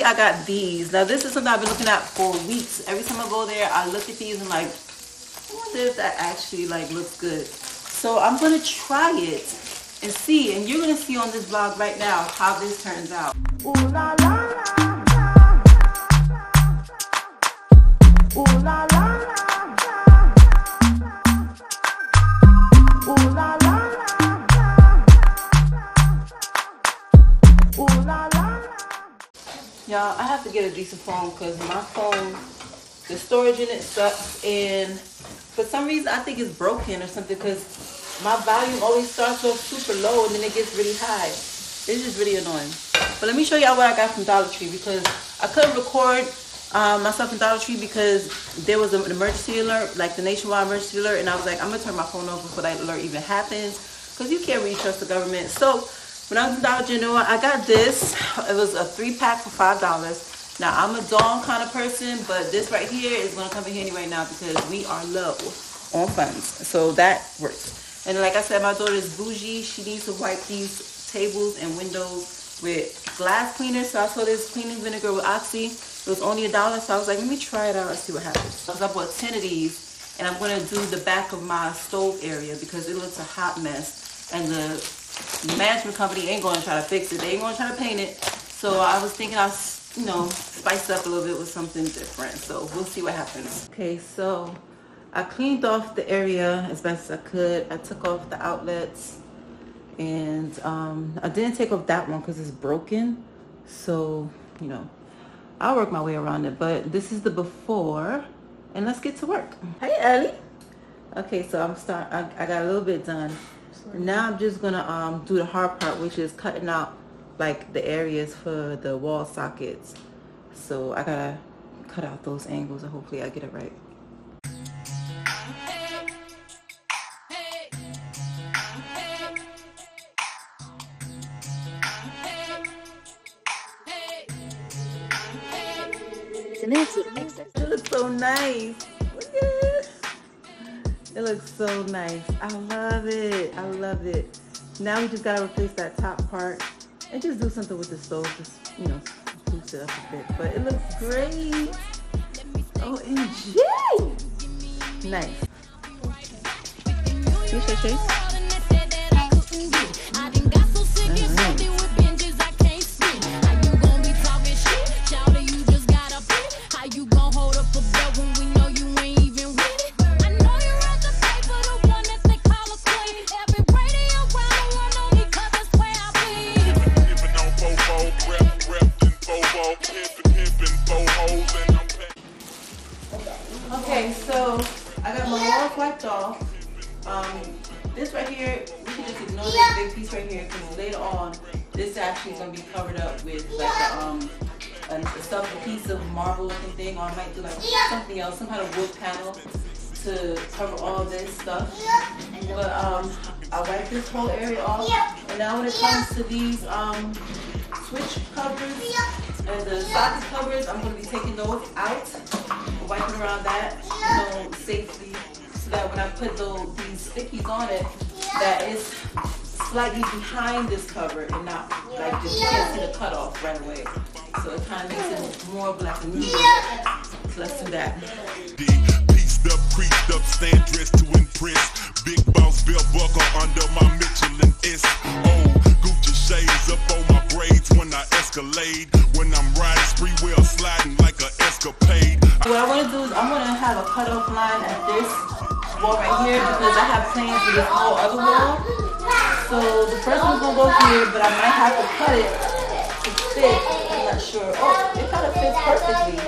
I got these. Now this is something I've been looking at for weeks. Every time I go there, I look at these and like, I wonder if that actually like looks good. So I'm gonna try it and see, and you're gonna see on this vlog right now how this turns out. Ooh la la la, ooh la la la, ooh la la la, ooh la la. Y'all, I have to get a decent phone because my phone, the storage in it sucks, and for some reason I think it's broken or something because my volume always starts off super low and then it gets really high. It's just really annoying. But let me show y'all what I got from Dollar Tree, because I couldn't record myself in Dollar Tree because there was an emergency alert, like the nationwide emergency alert, and I was like, I'm gonna turn my phone off before that alert even happens because you can't really trust the government. So when I was in Dollar General, I got this. It was a 3-pack for $5. Now I'm a Dawn kind of person, but this right here is gonna come in handy right now because we are low on funds, so that works. And like I said, my daughter is bougie. She needs to wipe these tables and windows with glass cleaner. So I saw this cleaning vinegar with Oxy. It was only $1, so I was like, let me try it out and see what happens. So I bought 10 of these, and I'm gonna do the back of my stove area because it looks a hot mess, and the management company ain't gonna try to fix it. They ain't gonna try to paint it. So I was thinking I'll, you know, spice up a little bit with something different. So we'll see what happens. Okay, so I cleaned off the area as best as I could. I took off the outlets, and I didn't take off that one because it's broken. So, you know, I'll work my way around it. But this is the before, and let's get to work. Hey, Ellie. Okay, so I got a little bit done. Now I'm just gonna do the hard part, which is cutting out like the areas for the wall sockets. So I gotta cut out those angles, and hopefully I get it right. It looks so nice. Look at it. It looks so nice. I love it. I love it. Now we just gotta replace that top part and just do something with the stove. Just, you know, boost it up a bit. But it looks great. OMG. Nice. See, Shay? Okay, so I got my walls wiped off. This right here, we can just ignore this big piece right here because later on, this actually is gonna be covered up with like a stuffed piece of marble looking thing, or I might do like something else, some kind of wood panel to cover all this stuff. But I wiped this whole area off, and now when it comes to these switch covers and the socket covers, I'm gonna be taking those out, wiping around that, you know, safely, so that when I put these stickies on it, that is slightly behind this cover and not like just you can't see the cutoff right away. So it kind of makes it more black and neutral. So let's do that. Pieced up, creased up, stand dressed to impress. Big boss belt buckle under my Michelin S. Oh, Gucci shades up on my braids when I escalade. When I'm riding spree wheel sliding like an escapade. What I want to do is I want to have a cutoff line at this wall right here because I have plans for this whole other wall. So the first one's gonna go here, but I might have to cut it to fit. I'm not sure. Oh, it kind of fits perfectly.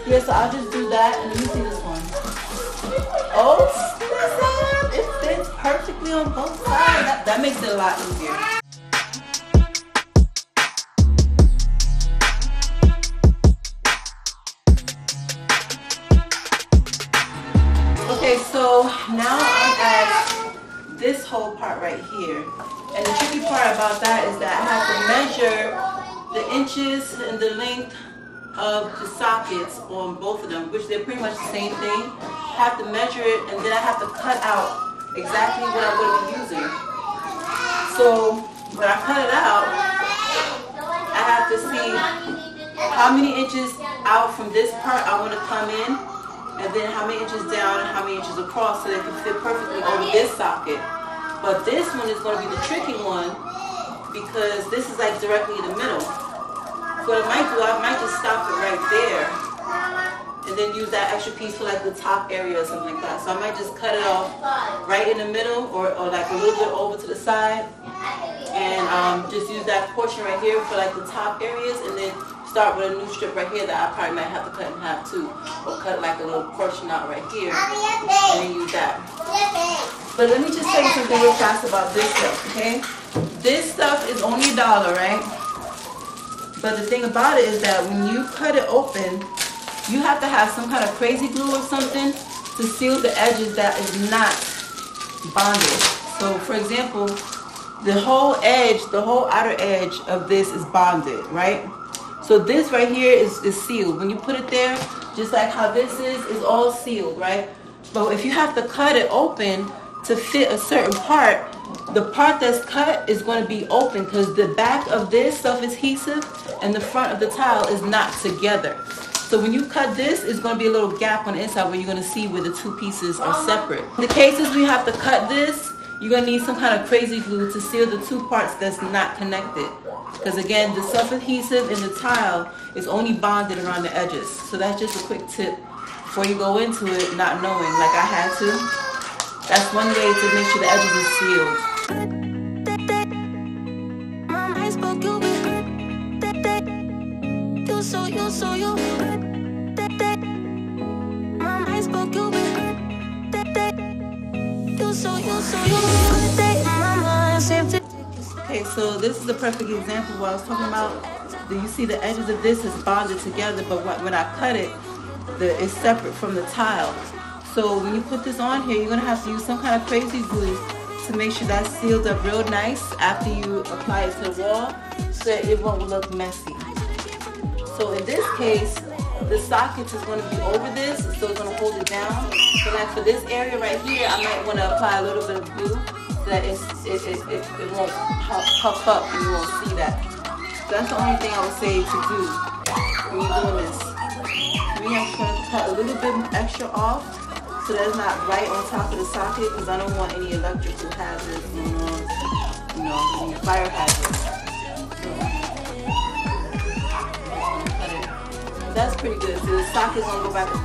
Yeah, so I'll just do that, and let me see this one. Oh, it fits perfectly on both sides. That makes it a lot easier. Okay, so now I'm at this whole part right here. And the tricky part about that is that I have to measure the inches and the length of the sockets on both of them, which they're pretty much the same thing. I have to measure it, and then I have to cut out exactly what I'm going to be using. So when I cut it out, I have to see how many inches out from this part I want to come in, and then how many inches down and how many inches across so they can fit perfectly over this socket. But this one is going to be the tricky one because this is like directly in the middle. So what I might do, I might just stop it right there and then use that extra piece for like the top area or something like that. So I might just cut it off right in the middle or like a little bit over to the side and just use that portion right here for like the top areas, and then start with a new strip right here that I probably might have to cut in half too, or cut like a little portion out right here and then use that. But let me just tell you something real fast about this stuff, okay? This stuff is only $1, right? But the thing about it is that when you cut it open, you have to have some kind of crazy glue or something to seal the edges that is not bonded. So for example, the whole edge, the whole outer edge of this is bonded, right? So this right here is sealed. When you put it there, just like how this is all sealed, right? But if you have to cut it open to fit a certain part, the part that's cut is going to be open because the back of this self-adhesive and the front of the tile is not together. So when you cut this, it's going to be a little gap on the inside where you're going to see where the two pieces are separate. In the cases we have to cut this, you're going to need some kind of crazy glue to seal the two parts that's not connected. Because again, the self-adhesive in the tile is only bonded around the edges. So that's just a quick tip before you go into it not knowing like I had to. That's one way to make sure the edges are sealed. Okay, so this is a perfect example of what I was talking about. Do you see the edges of this is bonded together, but when I cut it, it's separate from the tile. So when you put this on here, you're going to have to use some kind of crazy glue to make sure that's sealed up real nice after you apply it to the wall so that it won't look messy. So in this case, the socket is going to be over this, so it's going to hold it down. So like for this area right here, I might want to apply a little bit of glue so that it won't puff up and you won't see that. So that's the only thing I would say to do when you're doing this. We have to cut a little bit extra off so that's not right on top of the socket because I don't want any electrical hazards, any fire hazards. So that's pretty good. So the socket's gonna go back, the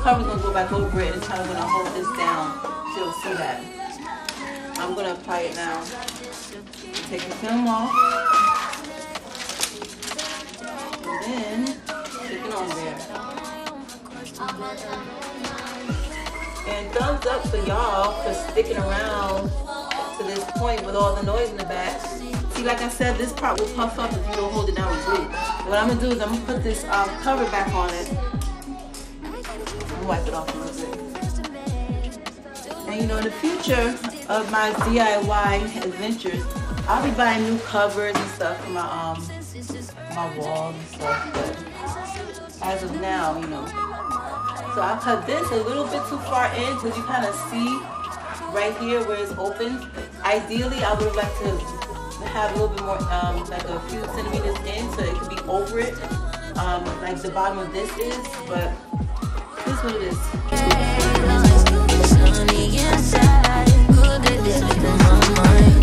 cover's gonna go back over it, and it's kind of gonna hold this down so you'll see that. I'm gonna apply it now. Take the film off, and then stick it on there. And thumbs up for y'all for sticking around to this point with all the noise in the back. See, like I said, this part will puff up if you don't hold it down with glue. What I'm going to do is I'm going to put this cover back on it. I'll wipe it off a little bit. And you know, in the future of my DIY adventures, I'll be buying new covers and stuff for my walls and stuff. But as of now, you know. So I cut this a little bit too far in because you kind of see right here where it's open. Ideally, I would like to have a little bit more, like a few centimeters in so it could be over it, like the bottom of this is, but this is what it is.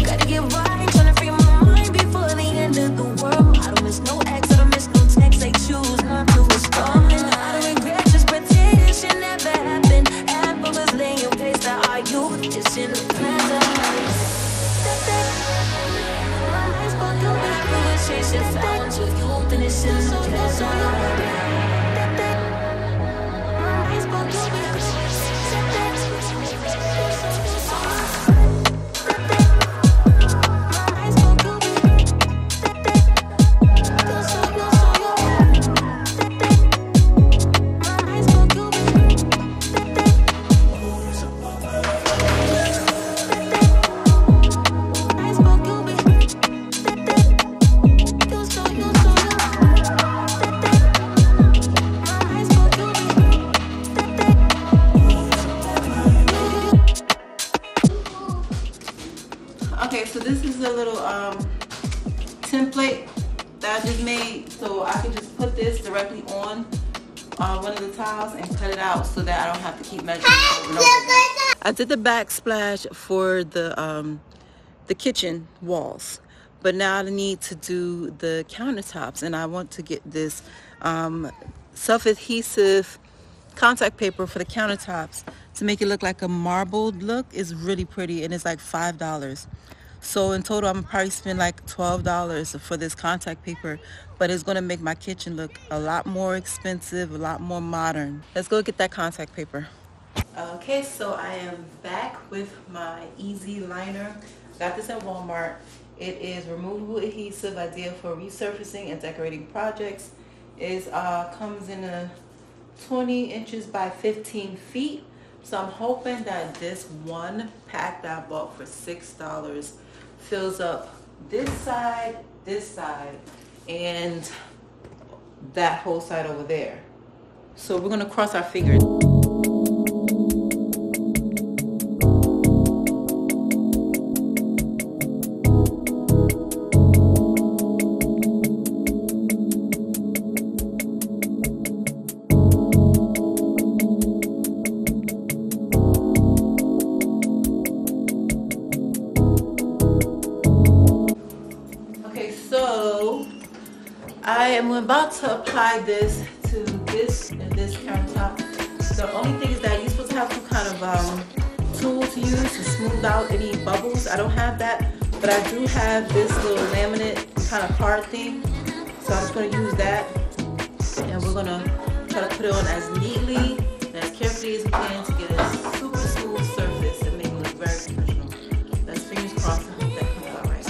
Gotta get right, trying to free my mind before the end of the world. I don't miss no ex, I don't miss no text, they choose not to respond. I don't regret, just pretend it should never happen. Effortlessly, you pace that are you, it's in the present. My eyes spoke you, we were chasing flowers with you, then it's in the present. directly on one of the tiles and cut it out so that I don't have to keep measuring over and over again. I did the backsplash for the kitchen walls, but now I need to do the countertops, and I want to get this self-adhesive contact paper for the countertops to make it look like a marbled look. Is really pretty, and it's like $5. So in total, I'm gonna probably spend like $12 for this contact paper, but it's gonna make my kitchen look a lot more expensive, a lot more modern. Let's go get that contact paper. Okay, so I am back with my easy liner. Got this at Walmart. It is removable adhesive, ideal for resurfacing and decorating projects. It comes in a 20 inches by 15 feet. So I'm hoping that this one pack that I bought for $6 fills up this side, and that whole side over there. So we're gonna cross our fingers. I am about to apply this to this and this countertop. The only thing is that you're supposed to have some kind of tool to use to smooth out any bubbles. I don't have that, but I do have this little laminate kind of hard thing. So I'm just going to use that, and we're going to try to put it on as neatly and as carefully as we can to get a super smooth surface and make it look very professional. Let's fingers crossed. I hope that comes out right.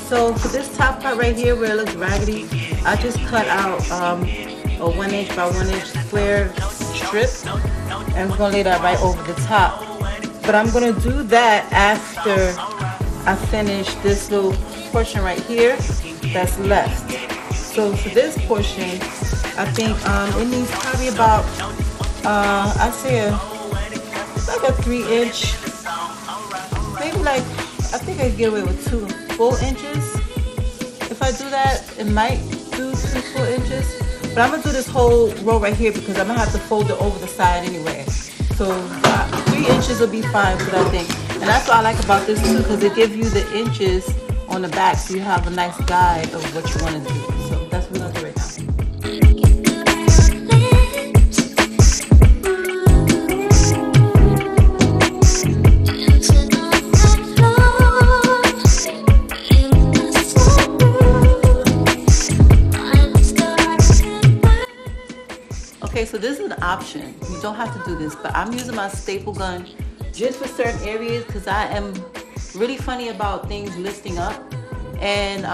So for this top part right here where it looks raggedy, I just cut out a 1 inch by 1 inch square strip, and I'm gonna lay that right over the top. But I'm gonna do that after I finish this little portion right here that's left. So for this portion, I think it needs probably about I'd say like a 3 inch, maybe like, I think I can get away with 2 full inches. If I do that, it might do 2 full inches. But I'm gonna do this whole row right here because I'm gonna have to fold it over the side anyway. So 3 inches will be fine, but I think. And that's what I like about this too, because it gives you the inches on the back, so you have a nice guide of what you want to do. So that's what we're gonna do right now. Okay, so this is an option. You don't have to do this, but I'm using my staple gun just for certain areas because I am really funny about things lifting up. And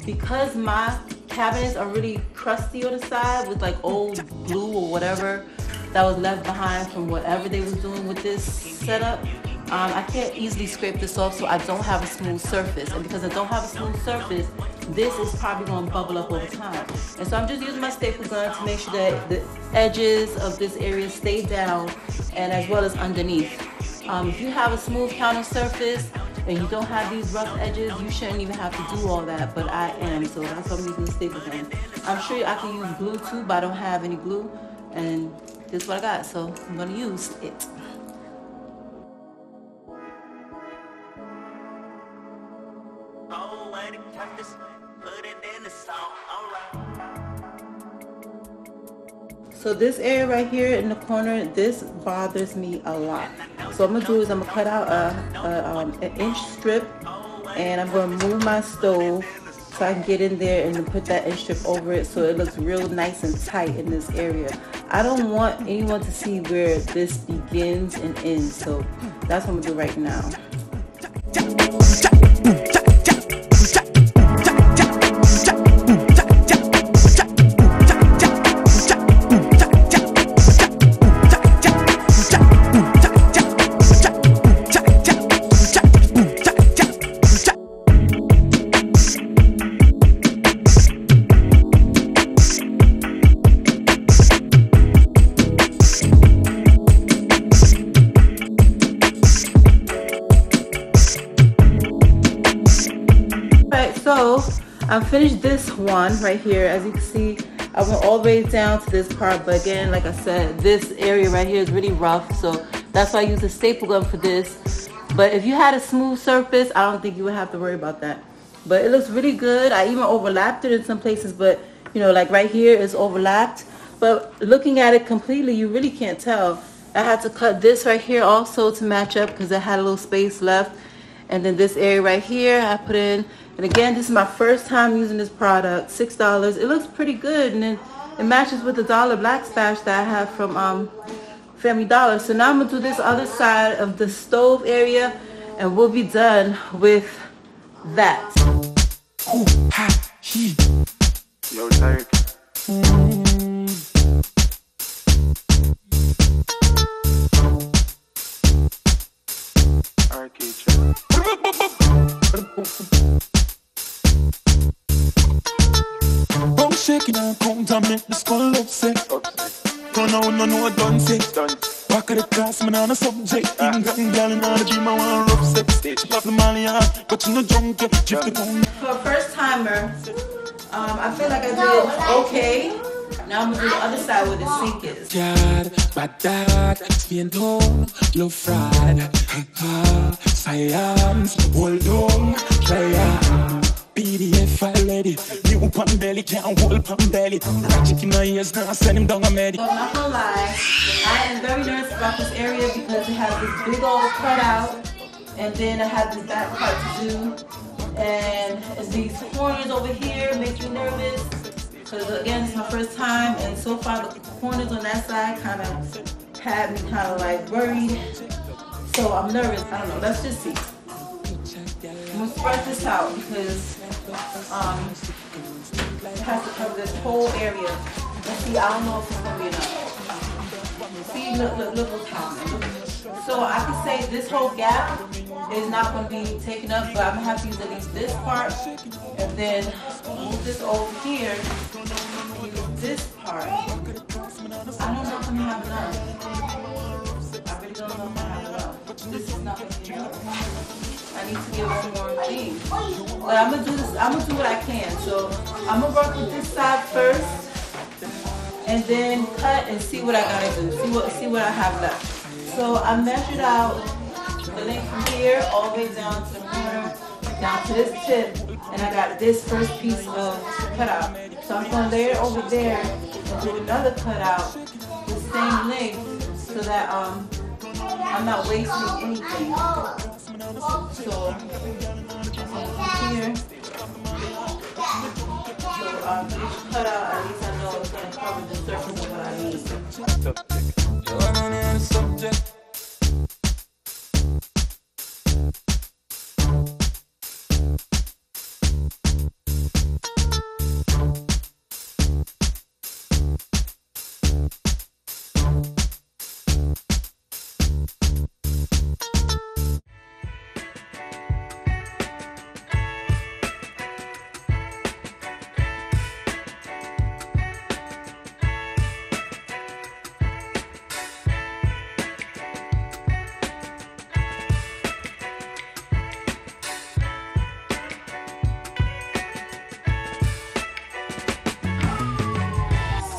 because my cabinets are really crusty on the side with like old glue or whatever that was left behind from whatever they was doing with this setup, I can't easily scrape this off, so I don't have a smooth surface. And because I don't have a smooth surface, this is probably going to bubble up over time. And so I'm just using my staple gun to make sure that the edges of this area stay down, and as well as underneath. If you have a smooth counter surface and you don't have these rough edges, you shouldn't even have to do all that, but I am, so that's why I'm using the staple gun. I'm sure I can use glue too, but I don't have any glue, and this is what I got, so I'm going to use it. So this area right here in the corner, this bothers me a lot. So what I'm gonna do is I'm gonna cut out an inch strip, and I'm gonna move my stove so I can get in there and put that inch strip over it so it looks real nice and tight in this area. I don't want anyone to see where this begins and ends, so that's what I'm gonna do right now. finished this one right here. As you can see, I went all the way down to this part, but again, like I said, this area right here is really rough, so that's why I use a staple gun for this. But if you had a smooth surface, I don't think you would have to worry about that. But it looks really good. I even overlapped it in some places, but you know, like right here is overlapped. But looking at it completely, you really can't tell. I had to cut this right here also to match up because I had a little space left. And then this area right here, I put in. And again, this is my first time using this product, $6. It looks pretty good, and then it matches with the dollar Backsplash that I have from Family Dollar. So now I'm gonna do this other side of the stove area, and we'll be done with that. Yo, tired. Shaking and come to make the skull upset. No, done say. Back of the class, man, on a subject. Even gotten gal in all the dream, I want rough sex. She love the Mali, but you know drunk, yeah. For a first timer, I feel like I did okay. Now I'm gonna do the other side where the sink is. God, but that, spin down, love fried. Science, hold on, try PDF file ready. New pan belly, can't hold pan belly. Ratchet in my ears, now send him down a med. So I'm not gonna lie, I am very nervous about this area because it has this big old cutout, and then I have this back part to do, and these corners over here make me nervous because again it's my first time, and so far the corners on that side kind of had me kind of like worried. So I'm nervous. I don't know. Let's just see. I'm gonna spread this out because it has to cover this whole area. Let's see, I don't know if it's gonna be enough. See, look what's happening. So I could say this whole gap is not gonna be taken up, but I'm gonna have to use at least this part, and then move this over here, use this part. I don't know if I'm gonna have enough. I really don't know if I have enough. This is not gonna be enough. I need to get one more thing. But I'm gonna do this, I'm gonna do what I can. So I'm gonna work with this side first and then cut and see what I gotta do. See what I have left. So I measured out the length from here all the way down to the corner, down to this tip, and I got this first piece of cutout. So I'm gonna lay it over there and do another cutout the same length so that I'm not wasting anything. So here, so each cut out, at least I know it's going to cover the surface of what I need.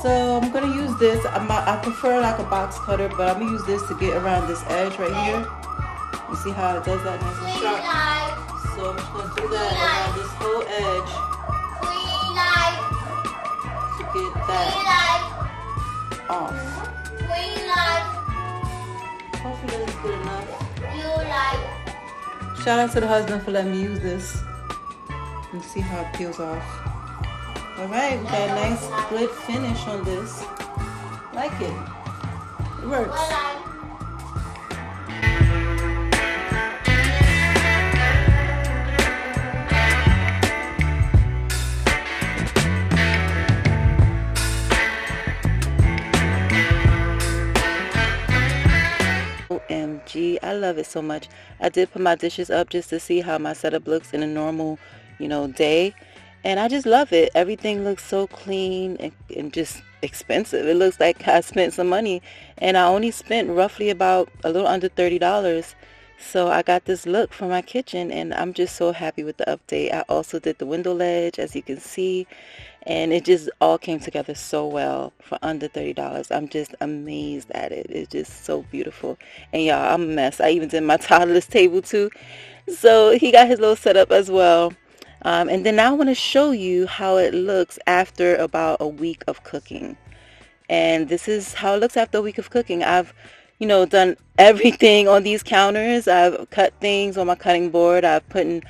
So I'm gonna use this. I prefer like a box cutter, but I'm gonna use this to get around this edge right here. You see how it does that nice and sharp? So I'm just gonna do that around this whole edge to get that off. Hopefully that's good enough. Shout out to the husband for letting me use this. And see how it peels off. Alright, we got a nice good finish on this. Like it. It works. OMG, I love it so much. I did put my dishes up just to see how my setup looks in a normal, day. And I just love it. Everything looks so clean and just expensive. It looks like I spent some money. And I only spent roughly about a little under $30 So I got this look for my kitchen, and I'm just so happy with the update. I also did the window ledge, as you can see, and it just all came together so well for under $30. I'm just amazed at it. It's just so beautiful. And y'all, I'm a mess. I even did my toddler's table too. So he got his little setup as well. And then now I want to show you how it looks after about a week of cooking. And this is how it looks after a week of cooking. I've, done everything on these counters. I've cut things on my cutting board. I've put in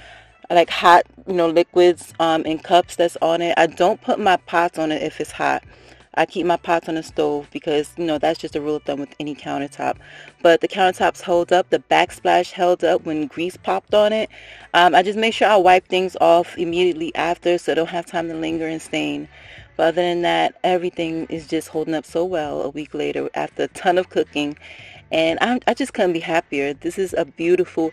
like hot, liquids in cups that's on it. I don't put my pots on it if it's hot. I keep my pots on the stove because, that's just a rule of thumb with any countertop. But the countertops hold up. The Backsplash held up when grease popped on it. I just make sure I wipe things off immediately after so I don't have time to linger and stain. But other than that, everything is just holding up so well a week later after a ton of cooking. And I just couldn't be happier. This is a beautiful,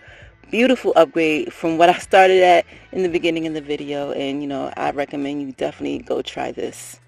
beautiful upgrade from what I started at in the beginning of the video. And, I recommend you definitely go try this.